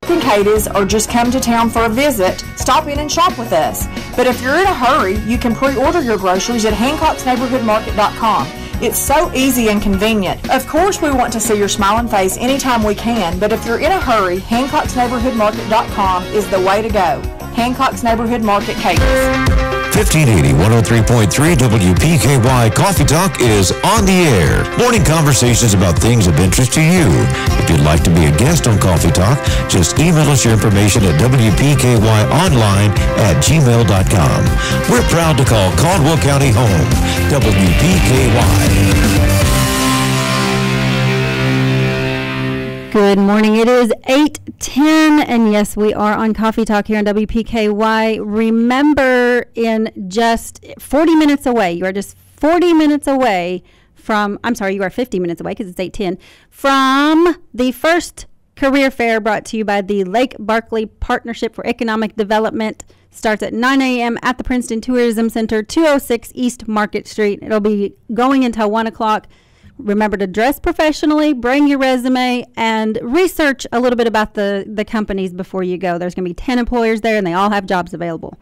Katie's or just come to town for a visit, stop in and shop with us. But if you're in a hurry, you can pre-order your groceries at Hancock'sNeighborhoodMarket.com. It's so easy and convenient. Of course, we want to see your smiling face anytime we can, but if you're in a hurry, Hancock'sNeighborhoodMarket.com is the way to go. Hancock's Neighborhood Market, Katie's. 1580 103.3 WPKY Coffee Talk is on the air. Morning conversations about things of interest to you. If you'd like to be a guest on Coffee Talk, just email us your information at WPKYonline@gmail.com. We're proud to call Caldwell County home. WPKY. Good morning. It is 8:10, and yes, we are on Coffee Talk here on WPKY. Remember, in just 40 minutes away, you are just 40 minutes away from, I'm sorry, you are 50 minutes away because it's 8:10, from the first career fair brought to you by the Lake Barkley Partnership for Economic Development. Starts at 9 a.m. at the Princeton Tourism Center, 206 East Market Street. It'll be going until 1 o'clock. Remember to dress professionally, bring your resume, and research a little bit about the companies before you go. There's going to be 10 employers there, and they all have jobs available.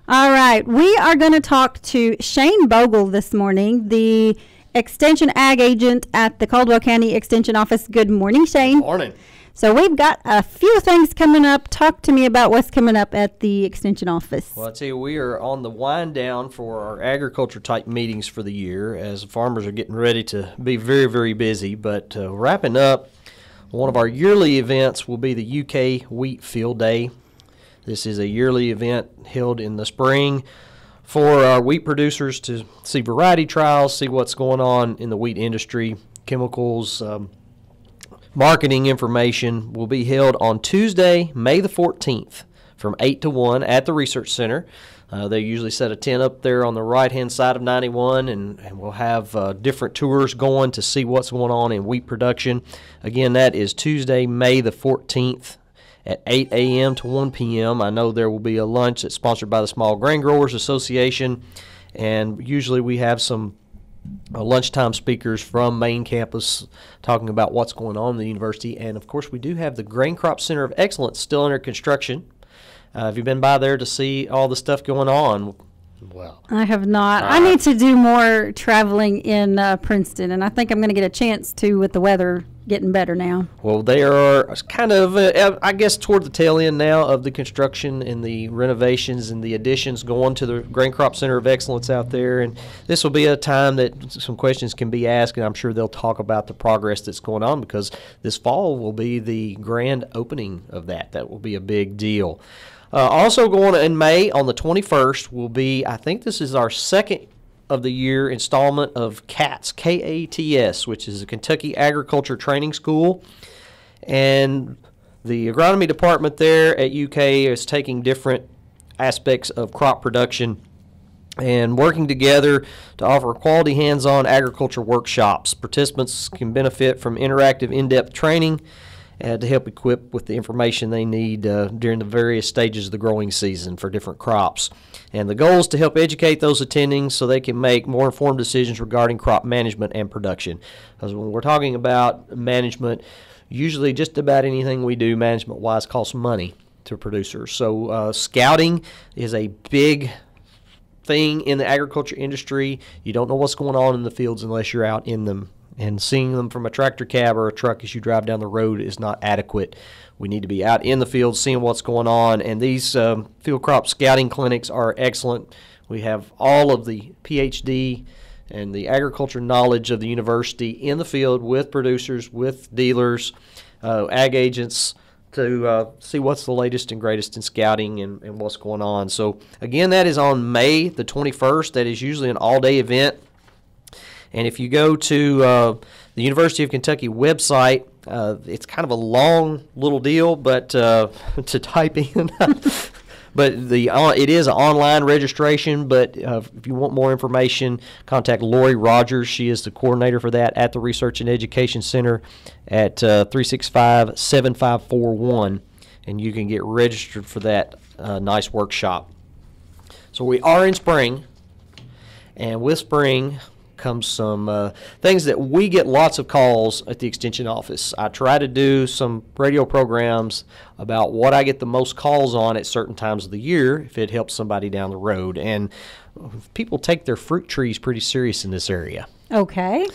All right, we are going to talk to Shane Bogle this morning, the Extension Ag Agent at the Caldwell County Extension Office. Good morning, Shane. Good morning. So we've got a few things coming up. Talk to me about what's coming up at the Extension office. Well, I tell you, we are on the wind down for our agriculture type meetings for the year as farmers are getting ready to be very, very busy. But wrapping up, one of our yearly events will be the UK Wheat Field Day. This is a yearly event held in the spring for our wheat producers to see variety trials, see what's going on in the wheat industry, chemicals, marketing information. Will be held on Tuesday, May the 14th from 8 to 1 at the Research Center. They usually set a tent up there on the right-hand side of 91, and we'll have different tours going to see what's going on in wheat production. Again, that is Tuesday, May the 14th at 8 a.m. to 1 p.m. I know there will be a lunch that's sponsored by the Small Grain Growers Association, and usually we have some lunchtime speakers from main campus talking about what's going on in the university. And of course, we do have the Grain Crop Center of Excellence still under construction. Have you been by there to see all the stuff going on? Well, I have not. I need to do more traveling in Princeton, and I think I'm going to get a chance to with the weather getting better now. Well, they are kind of, I guess, toward the tail end now of the construction and the renovations and the additions going to the Grain Crop Center of Excellence out there. And this will be a time that some questions can be asked, and I'm sure they'll talk about the progress that's going on because this fall will be the grand opening of that. That will be a big deal. Also going in May on the 21st will be, I think this is our second of the year installment of CATS, K-A-T-S, which is a Kentucky Agriculture Training School. And the agronomy department there at UK is taking different aspects of crop production and working together to offer quality hands-on agriculture workshops. Participants can benefit from interactive in-depth training to help equip with the information they need during the various stages of the growing season for different crops. And the goal is to help educate those attending so they can make more informed decisions regarding crop management and production. Because when we're talking about management, usually just about anything we do management-wise costs money to producers. So scouting is a big thing in the agriculture industry. You don't know what's going on in the fields unless you're out in them. And seeing them from a tractor cab or a truck as you drive down the road is not adequate. We need to be out in the field seeing what's going on. And these field crop scouting clinics are excellent. We have all of the PhD and the agriculture knowledge of the university in the field with producers, with dealers, ag agents to see what's the latest and greatest in scouting and what's going on. So, again, that is on May the 21st. That is usually an all-day event. And if you go to the University of Kentucky website, it's kind of a long little deal, but to type in. But it is an online registration. But if you want more information, contact Lori Rogers. She is the coordinator for that at the Research and Education Center at 365-7541, and you can get registered for that nice workshop. So we are in spring, and with spring comes some things that we get lots of calls at the Extension office. I try to do some radio programs about what I get the most calls on at certain times of the year if it helps somebody down the road. And people take their fruit trees pretty serious in this area. Okay.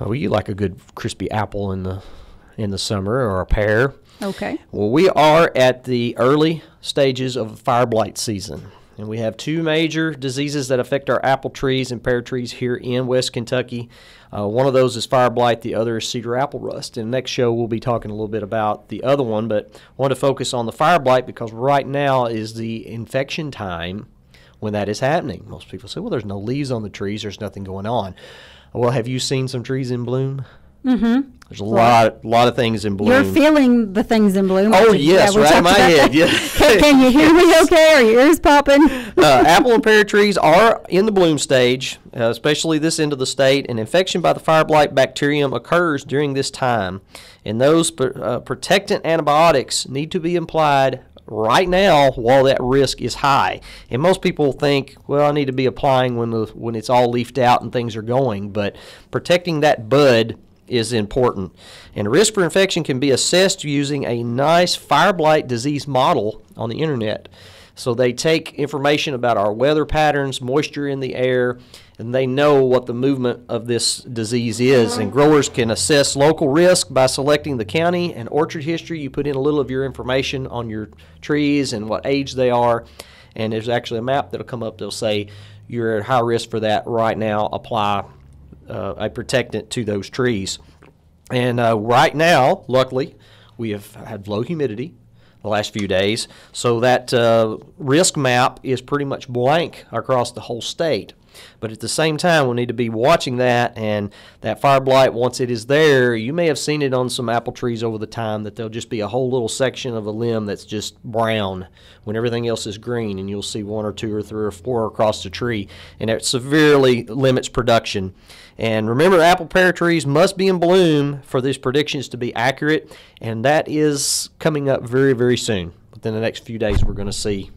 Oh, you like a good crispy apple in the summer, or a pear. Okay. Well, we are at the early stages of fire blight season, and we have two major diseases that affect our apple trees and pear trees here in West Kentucky. One of those is fire blight, the other is cedar apple rust. In the next show, we'll be talking a little bit about the other one, but I want to focus on the fire blight because right now is the infection time when that is happening. Most people say, well, there's no leaves on the trees, there's nothing going on. Well, have you seen some trees in bloom? Mm-hmm. There's a lot of things in bloom. You're feeling the things in bloom. Oh, yes, right in my head. Yeah. Can you hear me okay? Are your ears popping? Apple and pear trees are in the bloom stage, especially this end of the state, and infection by the fire blight bacterium occurs during this time. And those protectant antibiotics need to be applied right now while that risk is high. And most people think, well, I need to be applying when it's all leafed out and things are going, but protecting that bud is important. And risk for infection can be assessed using a nice fire blight disease model on the internet. So they take information about our weather patterns, moisture in the air, and they know what the movement of this disease is. And growers can assess local risk by selecting the county and orchard history. You put in a little of your information on your trees and what age they are, and there's actually a map that'll come up that'll say you're at high risk for that right now. Apply a protectant to those trees. And right now, luckily, we have had low humidity the last few days, so that risk map is pretty much blank across the whole state. But at the same time, we need to be watching that, and that fire blight, once it is there, you may have seen it on some apple trees over the time, that there'll just be a whole little section of a limb that's just brown when everything else is green, and you'll see one or two or three or four across the tree, and it severely limits production. And remember, apple pear trees must be in bloom for these predictions to be accurate, and that is coming up very, very soon. Within the next few days, we're going to see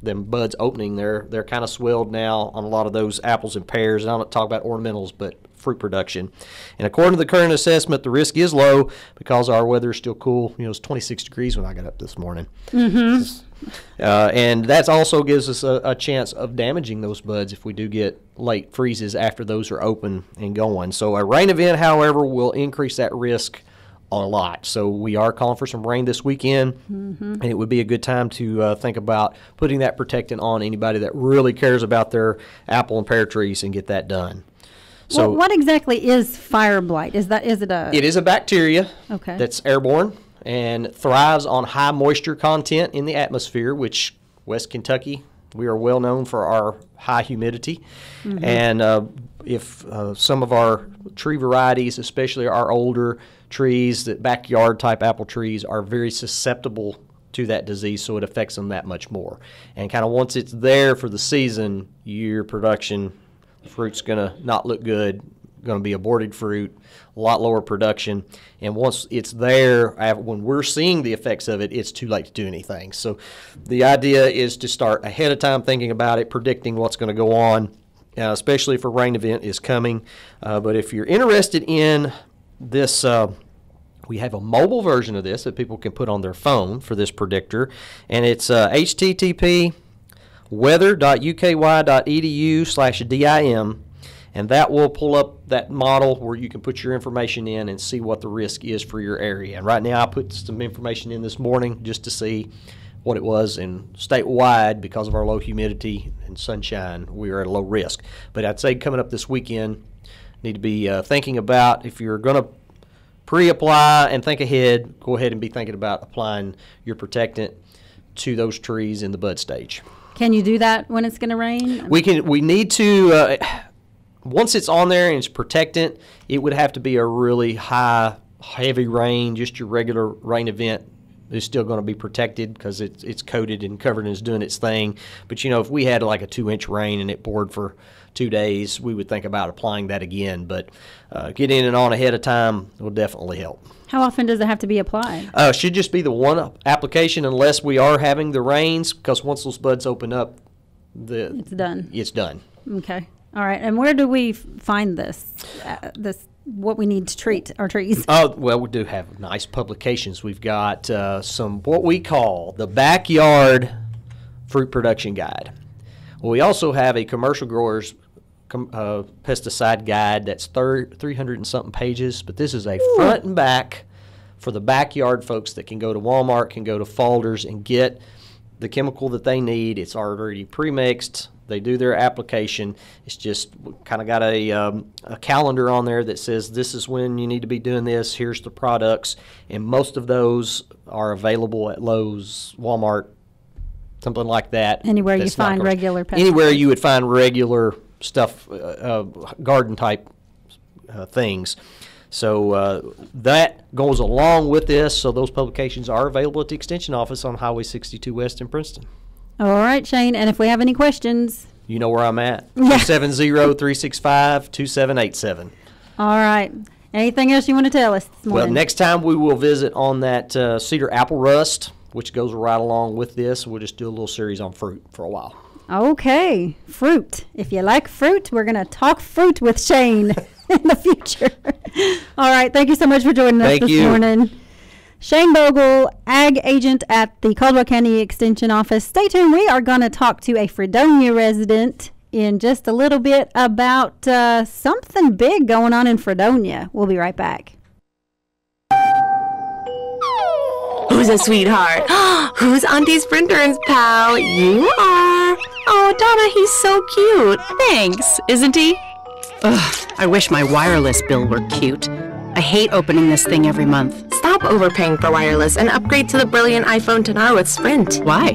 them buds opening. They're kind of swelled now on a lot of those apples and pears. And I'm not talking about ornamentals, but fruit production. And according to the current assessment, the risk is low because our weather is still cool. You know, it's 26 degrees when I got up this morning. Mm-hmm. And that also gives us a chance of damaging those buds if we do get late freezes after those are open and going. So a rain event, however, will increase that risk a lot. So we are calling for some rain this weekend, and it would be a good time to think about putting that protectant on anybody that really cares about their apple and pear trees and get that done. So what exactly is fire blight? It is a bacteria Okay. that's airborne and thrives on high moisture content in the atmosphere, which West Kentucky, we are well known for our high humidity. And if some of our tree varieties, especially our older trees, that backyard type apple trees, are very susceptible to that disease, so it affects them that much more. And kind of once it's there for the season, your production, fruit's going to not look good, going to be aborted fruit, a lot lower production. And once it's there, when we're seeing the effects of it, it's too late to do anything. So the idea is to start ahead of time thinking about it, predicting what's going to go on, especially if a rain event is coming. But if you're interested in this, we have a mobile version of this that people can put on their phone for this predictor, and it's http weather.uky.edu/dim, and that will pull up that model where you can put your information in and see what the risk is for your area. And right now I put some information in this morning just to see what it was, and statewide, because of our low humidity and sunshine, we are at a low risk. But I'd say coming up this weekend, need to be thinking about, if you're going to pre-apply and think ahead, go ahead and be thinking about applying your protectant to those trees in the bud stage. Can you do that when it's going to rain? We need to, once it's on there and it's protectant, it would have to be a really high, heavy rain. Just your regular rain event is still going to be protected because it's coated and covered and is doing its thing. But, you know, if we had like a 2-inch rain and it poured for 2 days, we would think about applying that again. But getting it on ahead of time will definitely help. How often does it have to be applied? Should just be the one application unless we are having the rains, because once those buds open up, It's done. It's done. Okay. All right, and where do we find this? What we need to treat our trees? Oh, well, we do have nice publications. We've got some what we call the Backyard Fruit Production Guide. Well, we also have a commercial growers pesticide guide that's 300 and something pages, but this is a front and back for the backyard folks that can go to Walmart, can go to Folders and get the chemical that they need. It's already pre-mixed. They do their application. It's just kind of got a calendar on there that says this is when you need to be doing this. Here's the products. And most of those are available at Lowe's, Walmart, something like that. Anywhere you find regular pesticides. Anywhere you would find regular stuff, garden type things. So that goes along with this. So those publications are available at the Extension office on Highway 62 West in Princeton. All right, Shane. And if we have any questions, you know where I'm at. Yeah. 270-365-2787. All right. Anything else you want to tell us this morning? Well, next time we will visit on that cedar apple rust, which goes right along with this. We'll just do a little series on fruit for a while. Okay. Fruit. If you like fruit, we're going to talk fruit with Shane in the future. All right. Thank you so much for joining us this morning. Shane Bogle, Ag Agent at the Caldwell County Extension Office. Stay tuned. We are going to talk to a Fredonia resident in just a little bit about something big going on in Fredonia. We'll be right back. Who's a sweetheart? Who's Auntie Sprinter's pal? You are. Oh, Donna, he's so cute. Thanks, isn't he? Ugh, I wish my wireless bill were cute. I hate opening this thing every month. Stop overpaying for wireless and upgrade to the brilliant iPhone 10R with Sprint. Why?